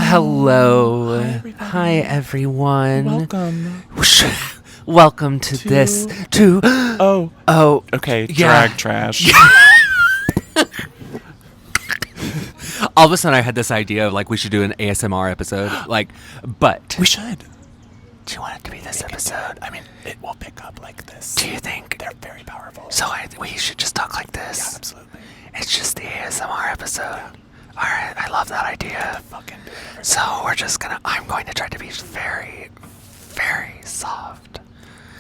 Hello. Hi, everyone. Welcome. Welcome to this. Oh. Okay. Yeah. Drag trash. All of a sudden, I had this idea of like we should do an ASMR episode. But We should. do you want it to be this episode? I mean, it will pick up like this. Do you think? They're very powerful. So we should just talk like this. Yeah, absolutely. It's just the ASMR episode. All right, I love that idea. Fucking do it. So I'm going to try to be very, very soft.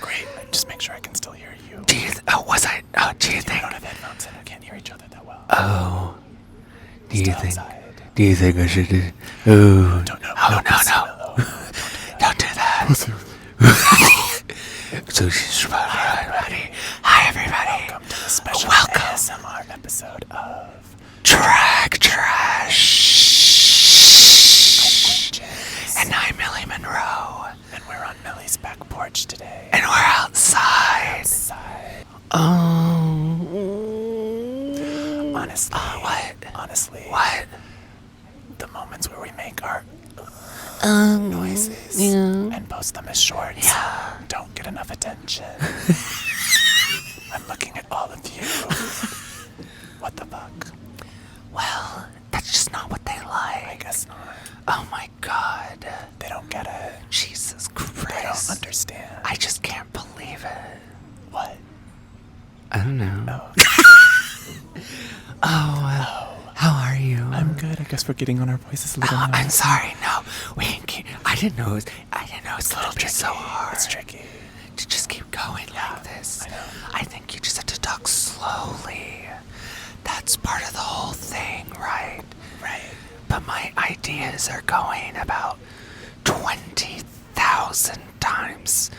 Great. Just make sure I can still hear you. Do you think? We don't have headphones and we can't hear each other that well. Oh. Do you Still think? outside. Do you think I should do? Ooh. Don't know. Oh no. Don't do that. So she's ready. Hi everybody. Welcome to the special Welcome. ASMR episode of Drag Trash. And I'm Millie Monroe. And we're on Millie's back porch today. And we're outside. Honestly. What? Honestly. What? The moments where we make our noises and post them as shorts don't get enough attention. I'm looking at all of you. What the fuck? Well, that's just not what they like. I guess not. Oh my god. They don't get it. Jesus Christ. They don't understand. I just can't believe it. What? I don't know. Oh. How are you? I'm good. I guess we're getting on our voices a little now. I'm sorry. No, we didn't keep. I didn't know it was gonna be so hard. It's tricky. To just keep going like this. I know. I think you just have to talk slowly. That's part of the whole thing, right? Right. But my ideas are going about 20,000 times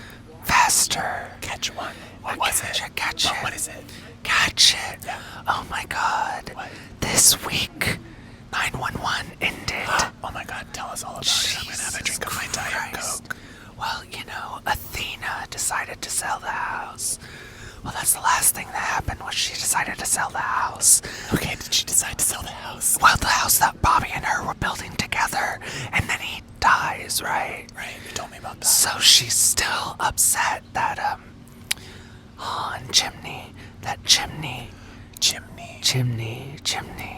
faster. Catch one. What was it? Catch it. What is it? Catch it. Yeah. Oh my god. What? This week, 911 ended. Oh my god, tell us all about it. I'm gonna have a drink of my Diet Coke. Well, Athena decided to sell the house. Well, that's the last thing that happened was she decided to sell the house. Okay, did she decide to sell the house? Well, the house that Bobby and her were building together, and then he dies, right? Right, you told me about that. So she's still upset that,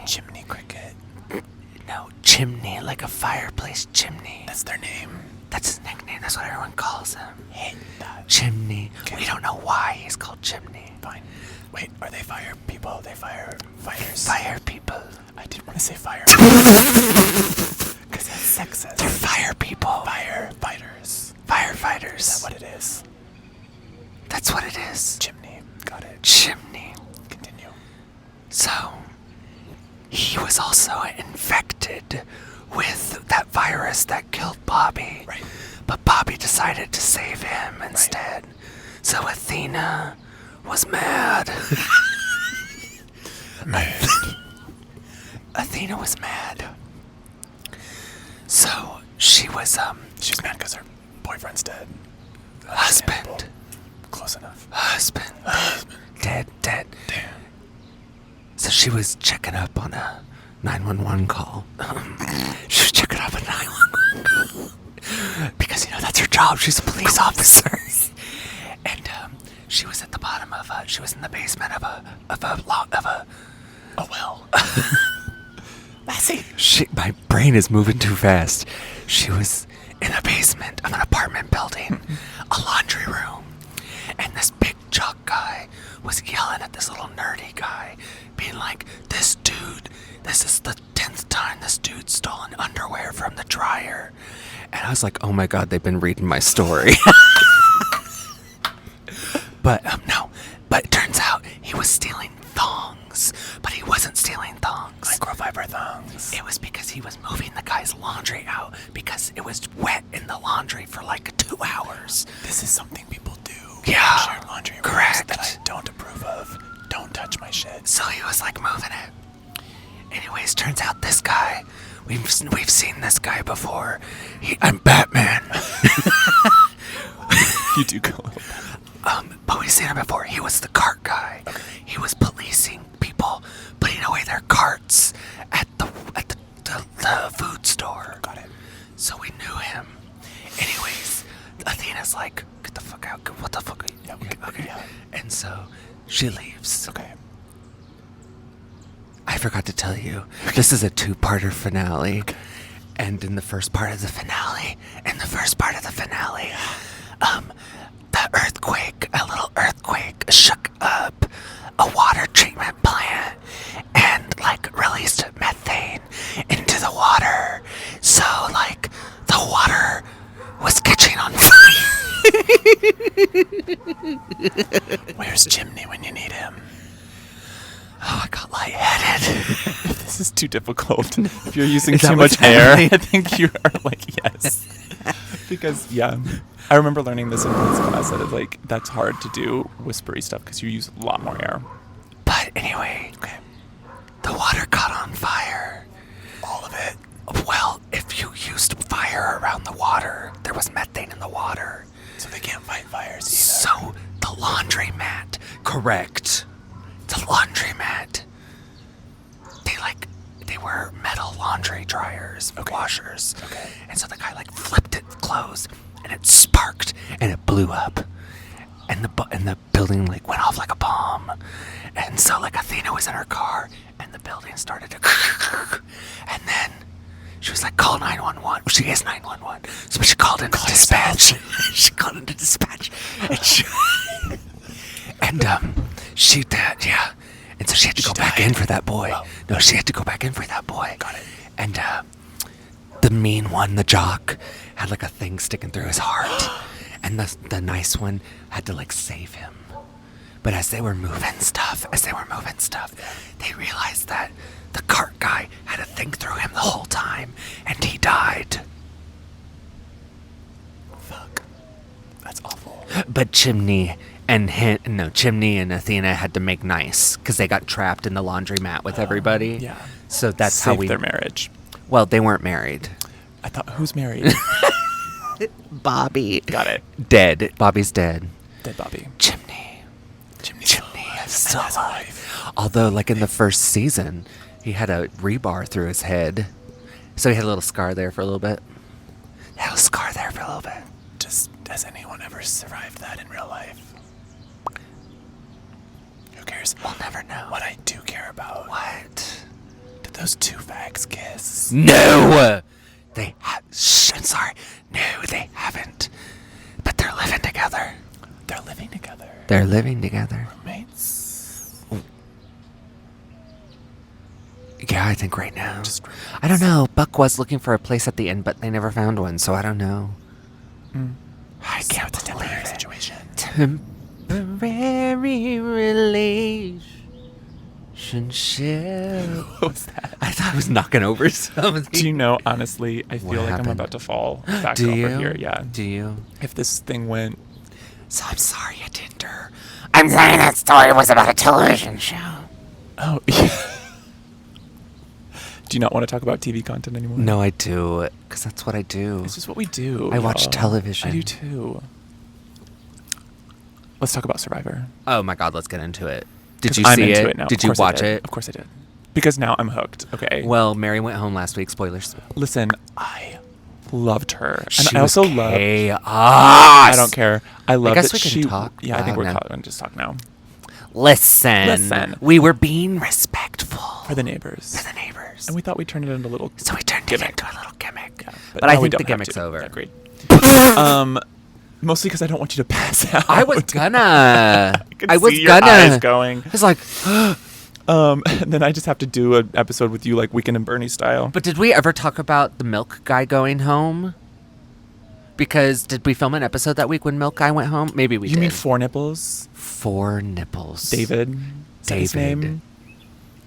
Chimney cricket. No, chimney, like a fireplace chimney. That's their name. That's his nickname, that's what everyone calls him. Hate that. Chimney. Okay. We don't know why he's called Chimney. Fine. Wait, are they fire people? They fires? Fire people. I didn't want to say fire. Because that's sexist. They're fire people. Firefighters. Firefighters. Is that what it is? That's what it is. Chimney. Got it. Chimney. Continue. So, he was also infected with that virus that killed Bobby. Right. But Bobby decided to save him instead. Right. So Athena was mad. Athena was mad. So she was she's mad because her boyfriend's dead. Husband. Close enough. Husband. Dead. Damn. So she was checking up on a 911 call. She was checking up on a 911 call. Because, that's her job. She's a police officer. And she was at the bottom of she was in the basement of a well. Lassie. My brain is moving too fast. She was in a basement of an apartment building, a laundry room. And this big jock guy was yelling at this little nerdy guy, being like, this is the 10th time this dude stolen underwear from the dryer. And I was like, oh my god, they've been reading my story. But it turns out he was stealing thongs. But he wasn't stealing thongs. Microfiber thongs. It was because he was moving the guy's laundry out because it was wet in the laundry for like 2 hours. This is something people do. Yeah, shared laundry rooms correct. That I don't approve of. Don't touch my shit. So he was like moving it. Anyways, turns out this guy, we've seen this guy before. I'm Batman. You do go. But we've seen him before. He was the cart guy. Okay. He was policing people putting away their carts at the food store. Got it. And so she leaves. Okay. I forgot to tell you, this is a 2-parter finale. Okay. And in the first part of the finale, the earthquake, a little earthquake, shook up a water treatment plant and, like, released methane into the water. So, like, the water was catching on fire. Where's Chimney when you need him? Oh, I got lightheaded. This is too difficult. If you're using too much air, I think you are like, yes. Because, yeah, I remember learning this in dance class that it's like, that's hard to do whispery stuff because you use a lot more air. But anyway, okay, the water caught on fire. All of it? Well, if you used fire around the water, there was methane in the water. So they can't fight fires either. So the laundromat, correct. The laundromat. They were metal laundry dryers, okay. washers. Okay. And so the guy like flipped it closed and it sparked and it blew up. And the building like went off like a bomb. And so like Athena was in her car and the building started to and then she was like, call 911. Well, she is 911. So she called into dispatch. She called into dispatch. And she did, yeah. And so she had to go back in for that boy. Oh. No, she had to go back in for that boy. Got it. And the mean one, the jock, had like a thing sticking through his heart. And the nice one had to like save him. But as they were moving stuff, they realized that the cart guy had a thing through him the whole time. And he died. Fuck. That's awful. But Chimney and Athena had to make nice because they got trapped in the laundromat with everybody. Yeah. So that's Saved how we... their marriage. Well, they weren't married. I thought, who's married? Bobby. Got it. Dead. Bobby's dead. Dead Bobby. Chimney is still alive. alive. Although, like in the first season, he had a rebar through his head. So he had a little scar there for a little bit. Has anyone ever survived that in real life? Who cares? We'll never know. What I do care about. What? Did those two fags kiss? No! They have... Shh, I'm sorry. No, they haven't. But they're living together. They're living together. Roommates? Ooh. Yeah, I think right now. I don't know. Buck was looking for a place at the end, but they never found one, so I don't know. I can't believe temporary it. situation. Temporary relationship. What was that? I thought I was knocking over something. Do you know, honestly, I feel like I'm about to fall back over here. Yeah. Do you? If this thing went... So I'm sorry you didn't her. I'm saying that story was about a television show. Oh, yeah. Do you not want to talk about TV content anymore? No, I do, because that's what I do. It's just what we do. I watch television. I do too. Let's talk about Survivor. Oh my God, let's get into it. Did you I'm see into it? it now. Did you watch it? Of course I did. Because now I'm hooked. Okay. Well, Mary went home last week. Spoilers. Listen, I loved her, and She I also was loved. chaos. I don't care. I love guess that we can she. talk Yeah, I think we're now. going to just talk now. Listen. We were being respectful. For the neighbors. And we thought we'd turn it into a little. So we turned gimmick. it into a little gimmick. Yeah, but I now we think the don't have gimmick's to. over. Agreed. Mostly because I don't want you to pass out. I was gonna. I was see your eyes going. It's like. And then I just have to do an episode with you, like Weekend and Bernie style. But did we ever talk about the Milk guy going home? Because did we film an episode that week when Milk guy went home? Maybe we did. You mean Four Nipples? Four Nipples. David. Is that his name?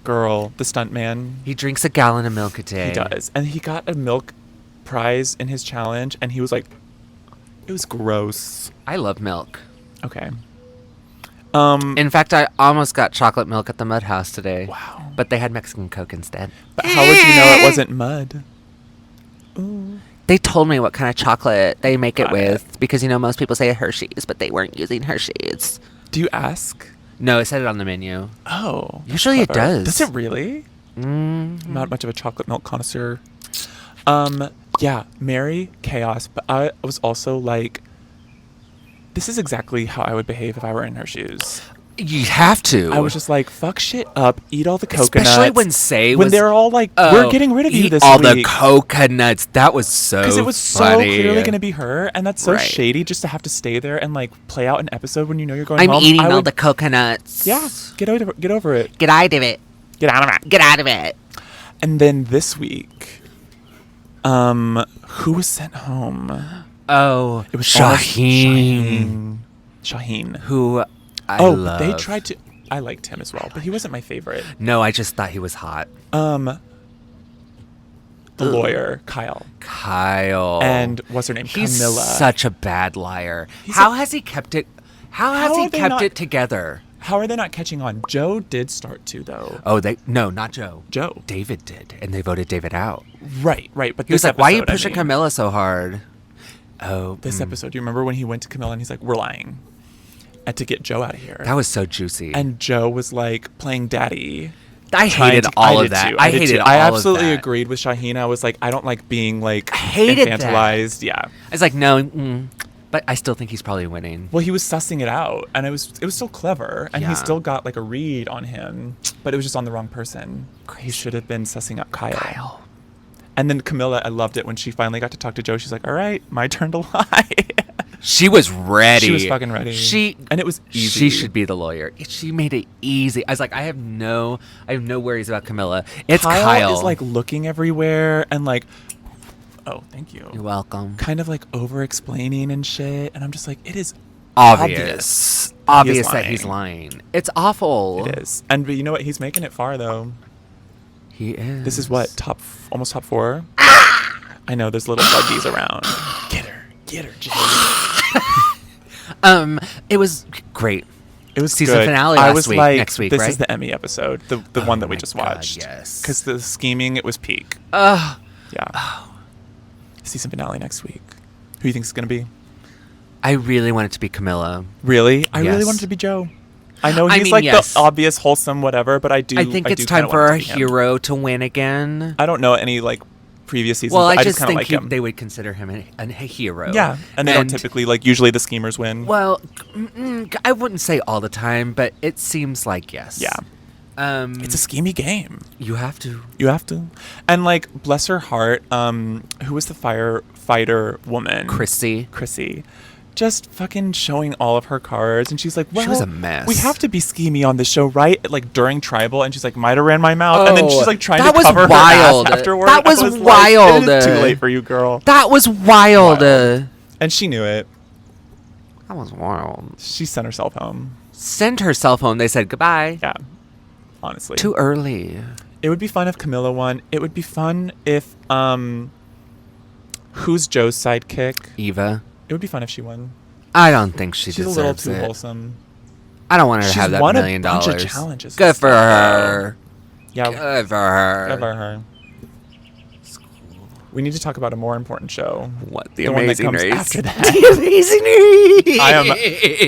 Girl, the stunt man. He drinks a gallon of milk a day. He does. And he got a milk prize in his challenge, and he was like, it was gross. I love milk. Okay. In fact, I almost got chocolate milk at the Mud House today. Wow. But they had Mexican Coke instead. But how would you know it wasn't mud? Ooh. They told me what kind of chocolate they make it Got with. Because, you know, most people say Hershey's, but they weren't using Hershey's. Do you ask? No, it said it on the menu. Oh. Usually it does. Does it really? Mm-hmm. I'm not much of a chocolate milk connoisseur. Yeah, Mary, chaos. But I was also like, this is exactly how I would behave if I were in her shoes. You have to. I was just like, fuck shit up, eat all the coconuts. Especially when Say when they're all like, we're getting rid of you this all week. the coconuts. That was so Because it was funny. so clearly going to be her, and that's so Right. shady just to have to stay there and like play out an episode when you know you're going I'm home. eating all the coconuts. Yeah, get over it. Get out of it. Get out of it. Get out of it. And then this week, who was sent home? Oh, It was Shaheen. Shaheen. Who I love. They tried to. I liked him as well, but he wasn't my favorite. No, I just thought he was hot. The lawyer, Kyle. And what's her name? he's Camilla. such a bad liar. How has he kept it? How has he kept it together? How are they not catching on? Joe did start to, though. Oh, no, not Joe. Joe. David did, and they voted David out. Right. But He was like, "Why are you pushing Camilla so hard?" Oh, This episode, do you remember when he went to Camilla and he's like, "We're lying," and to get Joe out of here. that was so juicy. And Joe was like playing daddy. I hated all of that. I hated all of that. I absolutely agreed with Shaheen. I was like, I don't like being like hated that. infantilized. Yeah. I was like, no, but I still think he's probably winning. Well, he was sussing it out, and it was still clever, and Yeah. he still got like a read on him, but it was just on the wrong person. He should have been sussing out Kyle. And then Camilla, I loved it when she finally got to talk to Joe. She's like, "All right, my turn to lie." She was ready. She was fucking ready. And it was easy. She should be the lawyer. She made it easy. I was like, I have no worries about Camilla. It's Kyle. is like looking everywhere and like, oh, thank you. You're welcome. Kind of like over explaining and shit. And I'm just like, it is Obvious that lying. he's lying. It's awful. It is. And you know what? He's making it far though. He is. This is what, almost top 4? I know, there's little buggies around. Get her, Jay. It was great. It was season good. finale I last was week, like, next week, this right? is the Emmy episode, the one that we just watched. Yes. Because the scheming, it was peak. Oh. Yeah. Season finale next week. Who do you think is going to be? I really want it to be Camilla. Really? I really Yes. want it to be Joe. I know I he's mean, like yes. the obvious wholesome whatever, but I think it's time for our hero to win again. I don't know any like previous seasons. Well, but I just just kind of think like him. they would consider him a hero. Yeah, and they don't typically like. Usually the schemers win. Well, I wouldn't say all the time, but it seems like yes. Yeah. It's a schemy game. You have to. You have to. And like, bless her heart, who was the firefighter woman? Chrissy. Just fucking showing all of her cards, and she's like, well, she was a mess. We have to be schemy on this show, right? Like during Tribal, and she's like, might have ran my mouth, and then she's like trying to cover her ass afterward. That was wild. Like, it is too late for you, girl. That was wild. And she knew it. That was wild. She sent herself home. Sent herself home. They said goodbye. Yeah. Honestly. Too early. It would be fun if Camilla won. It would be fun if who's Joe's sidekick? Eva. It would be fun if she won. I don't think she She's deserves a little too it. wholesome. I don't want her to She's have that won $1 million. a bunch of challenges. Good for her. Yeah. Good for her. Good for her. We need to talk about a more important show. What? The Amazing one that comes Race. after that. The Amazing Race. I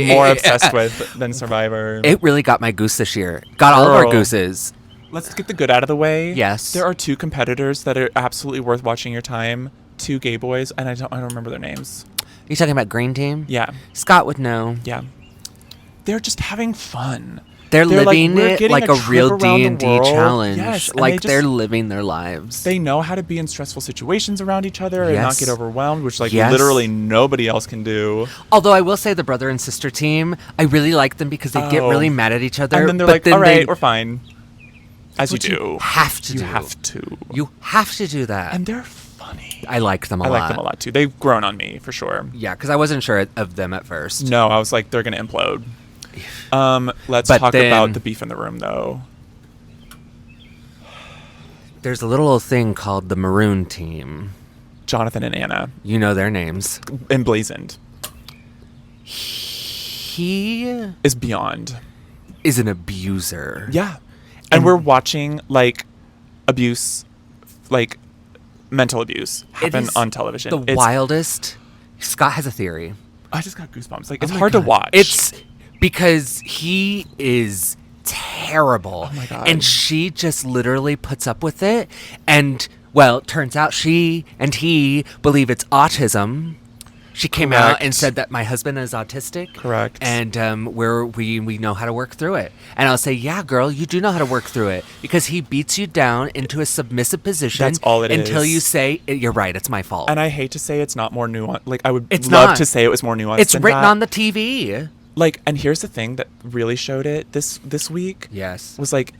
am more obsessed with than Survivor. It really got my goose this year. Got all of our gooses. Let's get the good out of the way. Yes. There are 2 competitors that are absolutely worth watching your time. 2 gay boys, and I don't remember their names. You talking about Green Team? Yeah. Scott would know. Yeah. They're just having fun. They're living like, it like a real D&D challenge. Yes, like they're living their lives. They know how to be in stressful situations around each other and not get overwhelmed, which Yes. literally nobody else can do. Although I will say the brother and sister team, I really like them because they get really mad at each other. And then they're like, all right, we're fine. As you do. You have to do. You have to. You have to do that. And they're funny. I like them a lot. I like them a lot too. They've grown on me for sure. Yeah, because I wasn't sure of them at first. No, I was like, they're going to implode. Let's talk about the beef in the room, though. There's a little thing called the Maroon Team. Jonathan and Anna. You know their names. Emblazoned. He is beyond. Is an abuser. Yeah. And we're watching, like, abuse, like, mental abuse happen on television. It's wildest. Scott has a theory. I just got goosebumps. Like, it's hard to watch. It's because he is terrible. Oh my God. And she just literally puts up with it. And, well, it turns out she and he believe it's autism. She came out and Correct. said that my husband is autistic. Correct. And we know how to work through it. And I'll say, yeah, girl, you do know how to work through it because he beats you down into a submissive position. That's all it until is. you say, you're right, it's my fault. And I hate to say it's not more nuanced. Like, I would It's love not. to say it was more nuanced. It's than written that. on the TV. Like, and here's the thing that really showed it this week. Yes. Was like,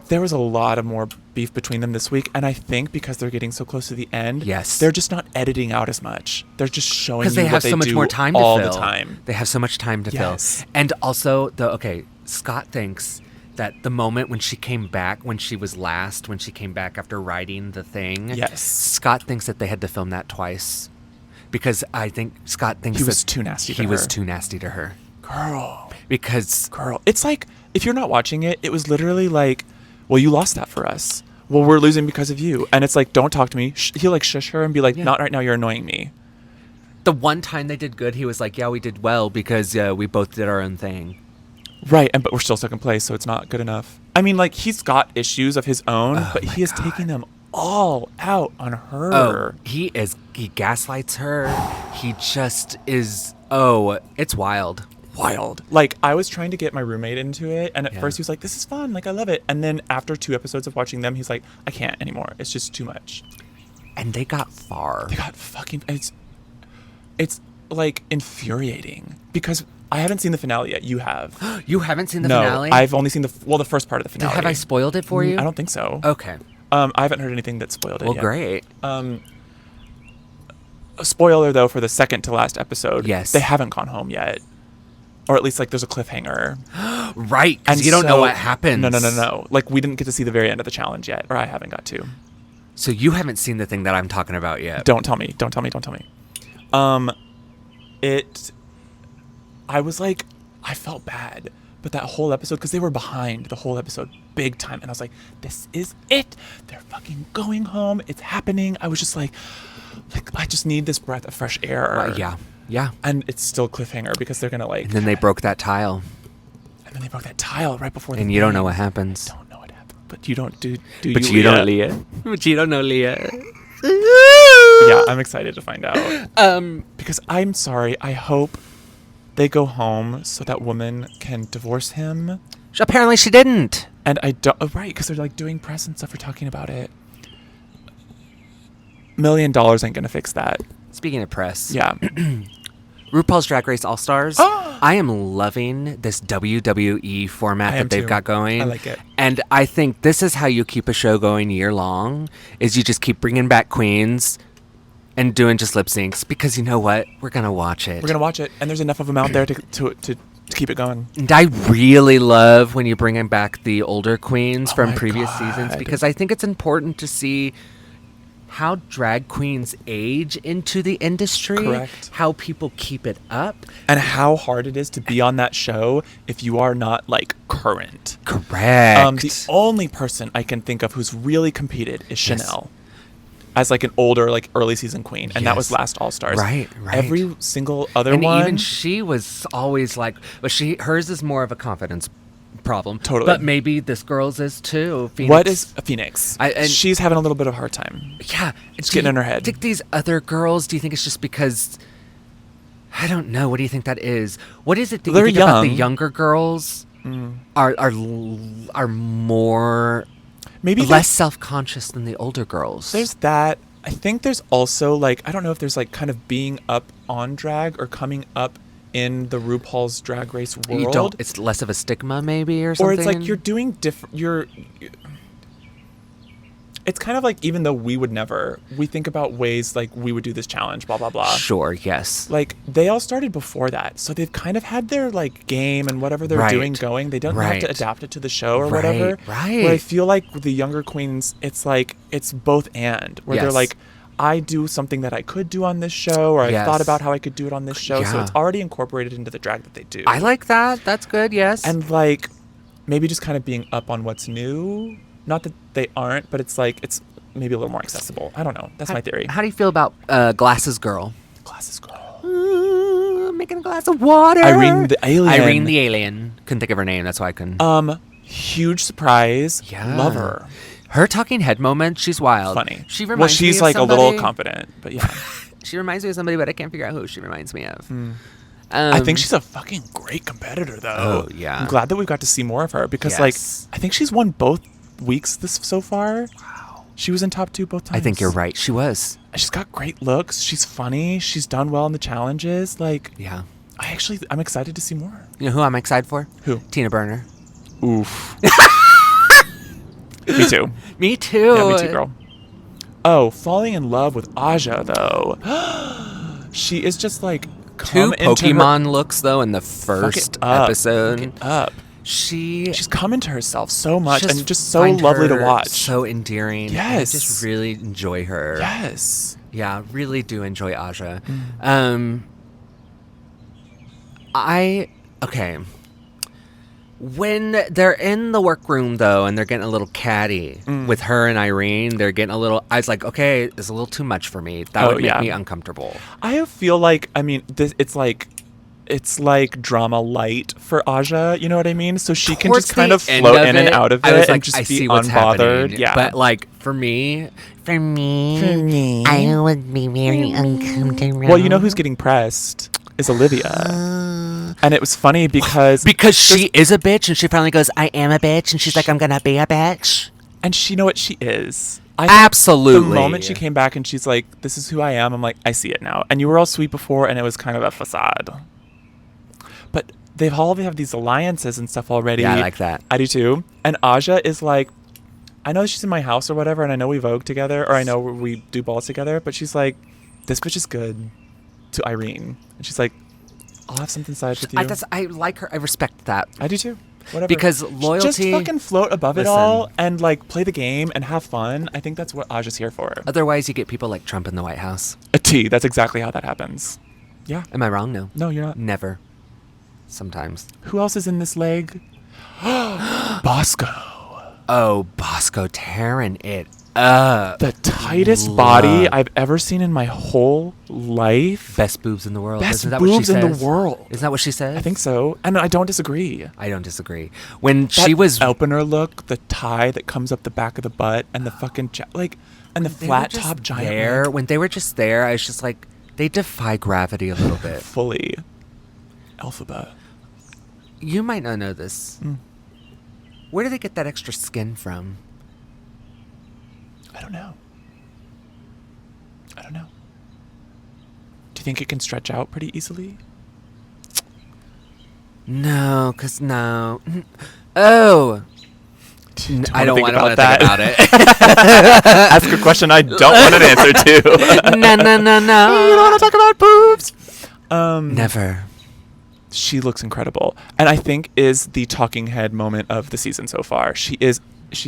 there was a lot of more beef between them this week, and I think because they're getting so close to the end, Yes. they're just not editing out as much. They're just showing Because you they what have they so much do more time to all fill. the time. They have so much time to Yes. fill. And also, Scott thinks that the moment when she came back, when she was last, when she came back after writing the thing, Yes. Scott thinks that they had to film that twice. Because I think Scott thinks He was that too nasty to He was her. too nasty to her. Girl, Because it's like, if you're not watching it, it was literally like, well, you lost that for us. Well, we're losing because of you. And it's like, don't talk to me. He'll like shush her and be like, Yeah. not right now, you're annoying me. the one time they did good, he was like, yeah, we did well because we both did our own thing. Right, but we're still second place, so it's not good enough. I mean, like, he's got issues of his own, Oh but my he is God. taking them all out on her. Oh, he gaslights her. He just is, it's wild. Wild. Like, I was trying to get my roommate into it, and at Yeah. first he was like, this is fun, like, I love it. And then after 2 episodes of watching them, he's like, I can't anymore. It's just too much. And they got far. They got fucking... It's like, infuriating. Because I haven't seen the finale yet. You have. You haven't seen the No, finale? I've only seen the first part of the finale. Have I spoiled it for you? I don't think so. Okay. I haven't heard anything that spoiled it Well, yet. great. A spoiler, though, for the second to last episode. Yes. They haven't gone home yet. Or at least, like, there's a cliffhanger. Right, because And you don't know so- what happens. No. Like, we didn't get to see the very end of the challenge yet. Or I haven't got to. So you haven't seen the thing that I'm talking about yet. Don't tell me. I was like, I felt bad. But that whole episode, because they were behind the whole episode big time. And I was like, this is it. They're fucking going home. It's happening. I was just like, I just need this breath of fresh air. Yeah. And it's still cliffhanger because they're going to like. And then they broke that tile. And then they broke that tile right before the And you don't know thing. what happens. Don't know what happened. But you don't do But you you don't, Leah? Leah. But you don't know, Leah. Yeah, I'm excited to find out. Because I'm sorry, I hope they go home so that woman can divorce him. Apparently she didn't. And I don't... Oh, right, because they're like doing press and stuff for talking about it. $1 million ain't gonna fix that. Speaking of press. Yeah. RuPaul's Drag Race All-Stars. I am loving this WWE format I that am they've too. got going. I like it. And I think this is how you keep a show going year long, is you just keep bringing back queens and doing just lip syncs, because you know what? We're going to watch it. We're gonna watch it, and there's enough of them out there to keep it going. And I really love when you bring in back the older queens from my previous God. seasons, because I think it's important to see how drag queens age into the industry, Correct. how people keep it up. And how hard it is to be on that show if you are not, like, current. Correct. The only person I can think of who's really competed is Chanel. As, like, an older, like, early season queen. And that was Yes. last All-Stars. Right. Every single other And one... even she was always like, but hers is more of a confidence problem. Totally. But maybe this girl's is too. Phoenix. What is a Phoenix? and- She's having a little bit of a hard time. Yeah. It's getting in her head. Do you think these other girls, do you think it's just because, I don't know, what do you think that is? What is it that They're you think about the young. younger girls are more, Maybe less self-conscious than the older girls? there's that. I think there's also, like, I don't know if there's, like, kind of being up on drag or coming up in the RuPaul's Drag Race world. It's less of a stigma maybe or something? Or it's like you're doing different. It's kind of like, even though we would never, we think about ways like we would do this challenge, blah, blah, blah. Sure, yes. Like, they all started before that. So they've kind of had their, like, game and whatever they're Right. doing going. They don't have Right. to adapt it to the show or Right, whatever. right. Where I feel like with the younger queens, it's like, it's both and. Where they're Yes. like, I do something that I could do on this show, or I Yes. thought about how I could do it on this show. So Yeah. it's already incorporated into the drag that they do. I like that. That's good, yes. And, like, maybe just kind of being up on what's new. Not that they aren't, but it's like, it's maybe a little more accessible. I don't know. That's my theory. How do you feel about Glasses Girl? Glasses girl. Ooh, making a glass of water. Irene the alien. Irene the alien. Couldn't think of her name. That's why I couldn't. Huge surprise. Yeah. Love her. Her talking head moment, she's wild. Funny. She reminds Well, me she's of like somebody. a little confident, but yeah. She reminds me of somebody, but I can't figure out who she reminds me of. I think she's a fucking great competitor, though. Oh, yeah. I'm glad that we got to see more of her because, Yes. I think she's won both weeks so far. Wow. She was in top 2 both times. I think you're right. She was. She's got great looks. She's funny. She's done well in the challenges. Yeah. I'm excited to see more. You know who I'm excited for? Who? Tina Burner. Oof. Me too. Me too. Yeah, me too, girl. Oh, falling in love with Aja, though. She is just like... Two Pokemon looks, though, in the first episode. Fuck it up. She's come into herself so much and just so lovely to watch. So endearing. Yes. I just really enjoy her. Yes. Yeah, really do enjoy Aja. Mm. Okay. When they're in the workroom, though, and they're getting a little catty with her and Irene, they're getting a little... I was like, okay, it's a little too much for me. That would make me uncomfortable. I feel like, it's like drama light for Aja, you know what I mean? So she can just kind of float in and out of it and just be unbothered. Yeah. But like for me, I would be very uncomfortable. Well, you know who's getting pressed is Olivia. And it was funny because she is a bitch and she finally goes, I am a bitch, and she's like, I'm gonna be a bitch. And she know what she is. Absolutely. The moment she came back and she's like, this is who I am, I'm like, I see it now. And you were all sweet before and it was kind of a facade. But they have these alliances and stuff already. Yeah, I like that. I do too. And Aja is like, I know she's in my house or whatever, and I know we Vogue together, or I know we do balls together, but she's like, this bitch is good to Irene. And she's like, I'll have something side with you. I like her. I respect that. I do too. Whatever. Because loyalty... Just fucking float above it all and like play the game and have fun. I think that's what Aja's here for. Otherwise, you get people like Trump in the White House. That's exactly how that happens. Yeah. Am I wrong? No. No, you're not. Never. Sometimes. Who else is in this leg? Bosco. Oh, Bosco tearing it up. The tightest body I've ever seen in my whole life. Best boobs in the world. Best Isn't that boobs what she says? in the world. Isn't that what she says? I think so. And I don't disagree. I don't disagree. When That she was... opener look, the tie that comes up the back of the butt, and the fucking... and the flat top giant leg. When they were just there, I was just like, they defy gravity a little bit. Fully. Alphabet. You might not know this. Where do they get that extra skin from? I don't know. Do you think it can stretch out pretty easily? No, because no. Oh. I don't want to think about it. Ask a question I don't want an answer to. No. You don't want to talk about boobs? Never. She looks incredible. And I think is the talking head moment of the season so far. She's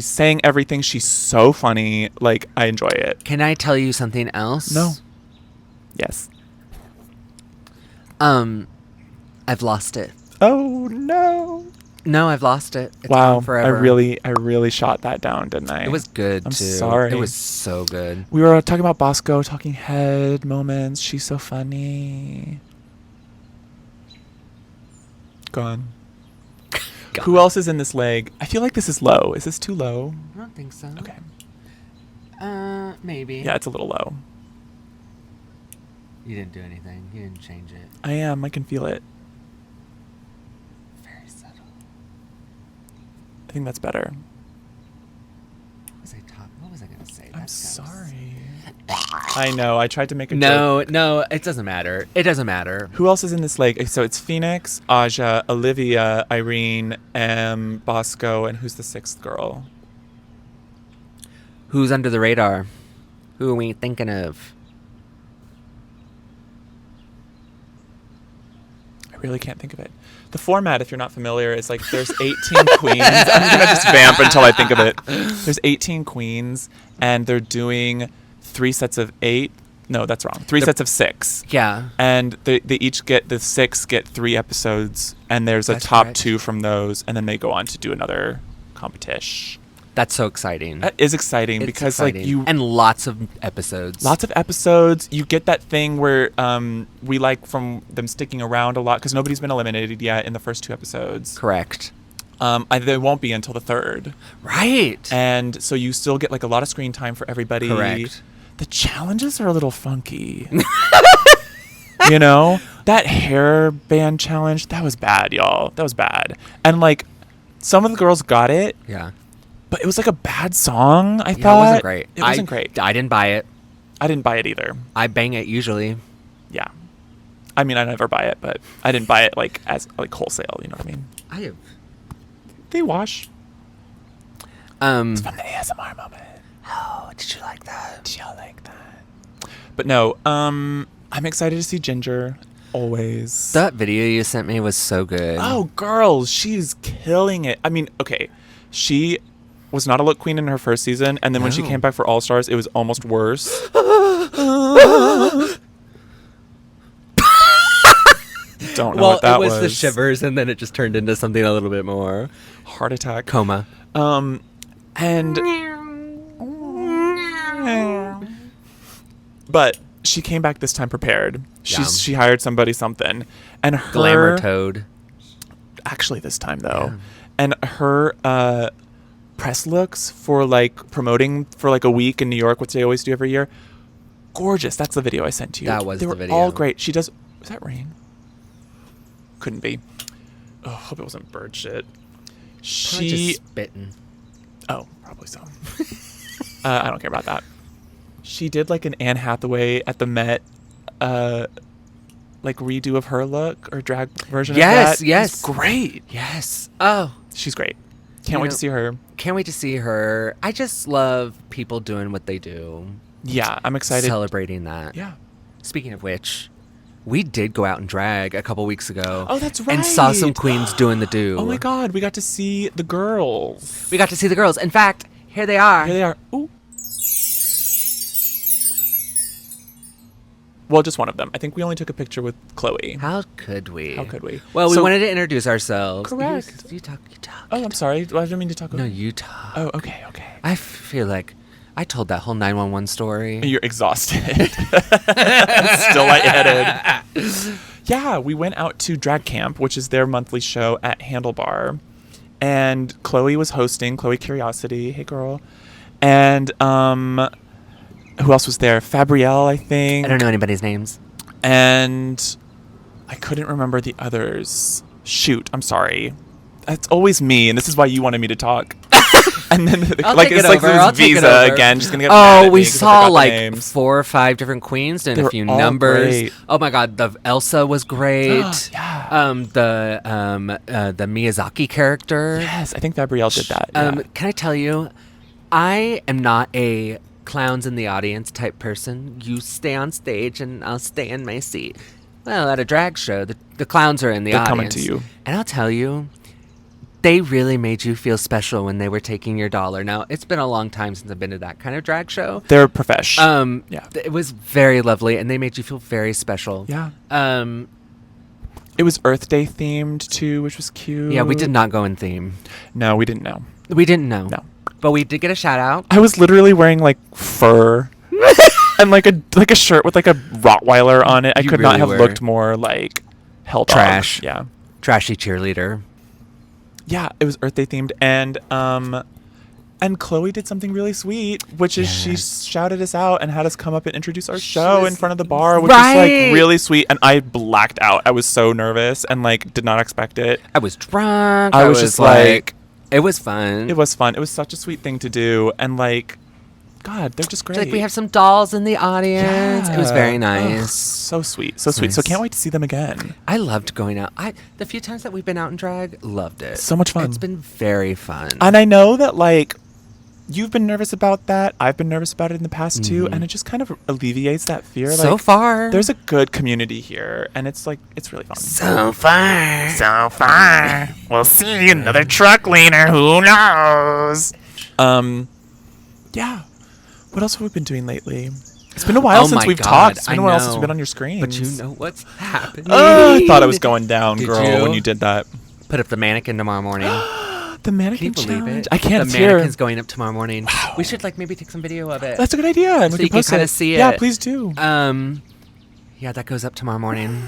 saying everything. She's so funny. Like, I enjoy it. Can I tell you something else? No. Yes. I've lost it. Oh, no. No, I've lost it. It's wow. gone forever. I really shot that down, didn't I? It was good, I'm too. sorry. It was so good. We were talking about Bosco, talking head moments. She's so funny. Gone. Who else is in this leg? I feel like this is low. Is this too low? I don't think so. Okay. Maybe. Yeah, it's a little low. You didn't do anything. You didn't change it. I am. I can feel it. Very subtle. I think that's better. What was I going to say? I'm sorry. I know. I tried to make a joke. joke. No, it doesn't matter. It doesn't matter. Who else is in this leg? So it's Phoenix, Aja, Olivia, Irene, Bosco, and who's the sixth girl? Who's under the radar? Who are we thinking of? I really can't think of it. The format, if you're not familiar, is like there's 18 queens. I'm going to just vamp until I think of it. There's 18 queens, and they're doing 3 sets of 8. No, that's wrong. 3 sets of 6. Yeah. And they each get, the 6 get 3 episodes, and there's a top 2 from those, and then they go on to do another competition. That's so exciting. That is exciting because like you and lots of episodes. Lots of episodes. You get that thing where we like from them sticking around a lot because nobody's been eliminated yet in the first 2 episodes. Correct. They won't be until the 3rd. Right. And so you still get like a lot of screen time for everybody. Correct. The challenges are a little funky. You know, that hairband challenge, that was bad, y'all. That was bad. And like, some of the girls got it. Yeah. But it was like a bad song, I thought. It wasn't great. It wasn't great. I didn't buy it. I didn't buy it either. I bang it usually. Yeah. I mean, I never buy it, but I didn't buy it like as like wholesale, you know what I mean? I have. They wash. It's from the ASMR moment. Oh, did you like that? Did y'all like that? But no, I'm excited to see Ginger. Always. That video you sent me was so good. Oh, girls, she's killing it. I mean, okay, she was not a look queen in her first season, and then when she No. came back for All Stars, it was almost worse. Don't know what that was. Well, it was the shivers, and then it just turned into something a little bit more Heart attack. coma. And but she came back this time prepared. She hired something, and her Glamour Toad. Actually, this time though, Yeah. and her press looks for like promoting for like a week in New York, which they always do every year. Gorgeous. That's the video I sent to you. That was they the were video. all great. She does. Was that rain? Couldn't be. Oh, hope it wasn't bird shit. Probably She. just spitting. Oh, probably so. I don't care about that. She did like an Anne Hathaway at the Met, like redo of her look or drag version Yes, of that. yes. It's great. Yes. Oh, She's great. Can't wait to see her. can't wait to see her. I just love people doing what they do. Yeah, I'm excited. Celebrating that. Yeah. Speaking of which, we did go out and drag a couple weeks ago. Oh, that's And saw some right. queens doing the do. Oh my God, we got to see the girls. We got to see the girls. In fact, here they are. Here they are. Ooh. Well, just one of them. I think we only took a picture with Chloe. How could we? How could we? Well, we So- wanted to introduce ourselves. Correct. You talk. Oh, I'm sorry. I didn't mean to talk. No, you talk. Oh, okay. I feel like I told that whole 911 story. You're exhausted. Still lightheaded. Yeah, we went out to Drag Camp, which is their monthly show at Handlebar. And Chloe was hosting, Chloe Curiosity. Hey, girl. And who else was there? Fabrielle, I think. I don't know anybody's names. And I couldn't remember the others. Shoot, I'm sorry. That's always me, and this is why you wanted me to talk. And then I'll like take it's it like over. this I'll take it visa over. again. Just gonna get mad Oh, at we me 'cause I saw forgot the like names. 4 or 5 different queens and They a were few all numbers. great. Oh my God, the Elsa was great. Yeah. The Miyazaki character. Yes, I think Fabrielle did that. Yeah. Can I tell you, I am not a clowns in the audience type person. You stay on stage and I'll stay in my seat. Well, at a drag show, the clowns are in the They're audience. coming to you. And I'll tell you, they really made you feel special when they were taking your dollar. Now, it's been a long time since I've been to that kind of drag show. They're profesh. Yeah. It was very lovely, and they made you feel very special. Yeah. Um, It was Earth Day themed too, which was cute. yeah, we did not go in theme. No, we didn't know. We didn't know. No. But we did get a shout out. I was literally wearing like fur and like a shirt with like a Rottweiler on it. I You could not really have were. looked more like hell dog. Trash. Yeah. Trashy cheerleader. Yeah, it was Earth Day themed, and Chloe did something really sweet, which is she Yes. shouted us out and had us come up and introduce our She show was- in front of the bar, which was Right. like really sweet. And I blacked out. I was so nervous and like did not expect it. I was drunk. I was just like, it was fun. it was fun. It was such a sweet thing to do, and like, God, they're just great. Like we have some dolls in the audience. It was very Ugh, nice. so sweet, so sweet. So Nice. can't wait to see them again. I loved going out. The few times that we've been out in drag, loved it. So much fun. It's been very fun. And I know that like you've been nervous about that. I've been nervous about it in the past too, and it just kind of alleviates that fear. So like, far, there's a good community here, and it's like it's really fun. so far. So far. We'll see another truck leaner. Who knows? Yeah. What else have we been doing lately? It's been a while Oh since my we've God, talked. It's been I a while since know. we've been on your screen. But you know what's happening. I thought I was going down, Did girl, you? when you did that. Put up the mannequin tomorrow morning. The Can mannequin you believe challenge. it? I can't. The It's here. mannequin's going up tomorrow morning. Wow. We should like maybe take some video of it. That's a good idea. And So we you can post kinda it. see Yeah, it. please do. Yeah, that goes up tomorrow morning.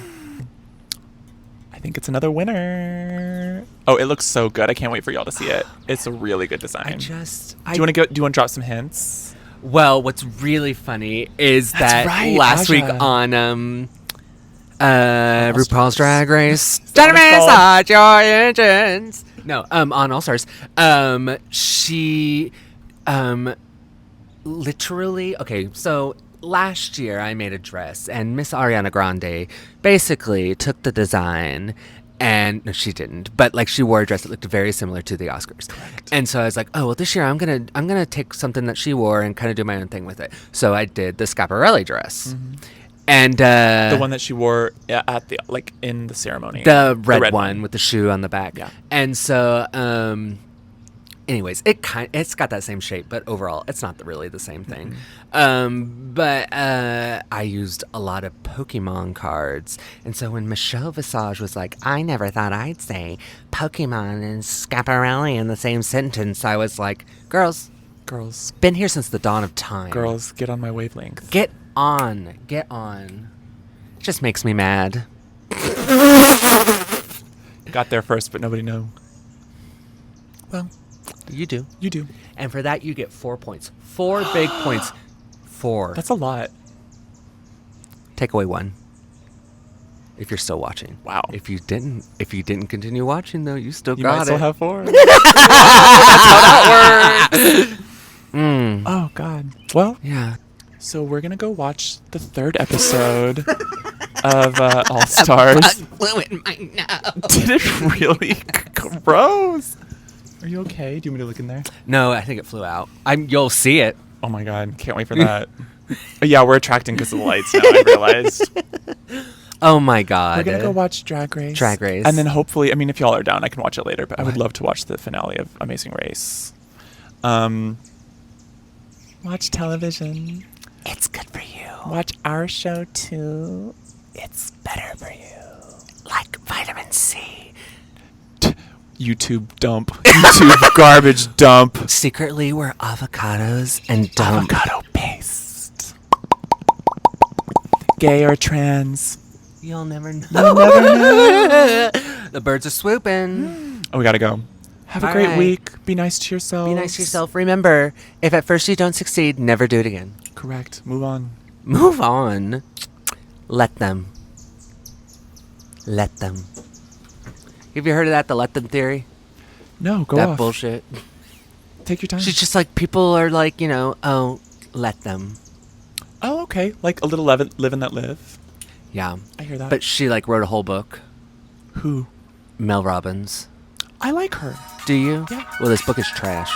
I think it's another winner. Oh, it looks so good. I can't wait for y'all to see it. It's a really good design. Do you want to go? Do you want to drop some hints? Well, what's really funny is That's that right, last week Aja. on RuPaul's Drag Race, Is that what it's called? massage your engines. No, on All Stars, she literally, okay, so last year I made a dress and Miss Ariana Grande basically took the design and no, she didn't, but like she wore a dress that looked very similar to the Oscars. Correct. And so I was like, oh well, this year I'm gonna take something that she wore and kind of do my own thing with it. So I did the Schiaparelli dress, and The one that she wore at the in the ceremony. the red one with the shoe on the back. Yeah. And so, anyways, it's got that same shape, but overall, it's not really the same thing. But I used a lot of Pokemon cards, and so when Michelle Visage was like, "I never thought I'd say Pokemon and Schiaparelli in the same sentence," I was like, "Girls, been here since the dawn of time. Girls, get on my wavelength. Get on. It just makes me mad." Got there first, but nobody knew. Well, You do. you do. And for that, you get 4 points. 4 big points. 4. That's a lot. Take away 1. If you're still watching. Wow. If you didn't continue watching, though, you still You got might it. still have 4. Oh, God. Well, Yeah. so we're going to go watch the 3rd episode of All Stars. Glue in my nose. Did it really? Gross. Are you okay? Do you want me to look in there? No, I think it flew out. You'll see it. Oh, my God. Can't wait for that. Yeah, we're attracting because of the lights now, I realized. Oh my God. We're going to go watch Drag Race. Drag Race. And then hopefully, I mean, if y'all are down, I can watch it later, but I would love to watch the finale of Amazing Race. Watch television. It's good for you. Watch our show, too. It's better for you. Like vitamin C. YouTube dump. YouTube garbage dump. Secretly, we're avocados and dump. Avocado paste. Gay or trans. You'll never know. You'll never know. The birds are swooping. Oh, we gotta go. Have a All great right. week. Be nice to yourself. Be nice to yourself. Remember, if at first you don't succeed, never do it again. Correct. Move on. Move on. Let them. Let them. Have you heard of that, the let them theory? No, go that off. bullshit. Take your time. She's just like, people are like, oh, let them. Oh, okay. Like a little live and let live. Yeah. I hear that. But she like wrote a whole book. Who? Mel Robbins. I like her. Do you? Yeah. Well, this book is trash.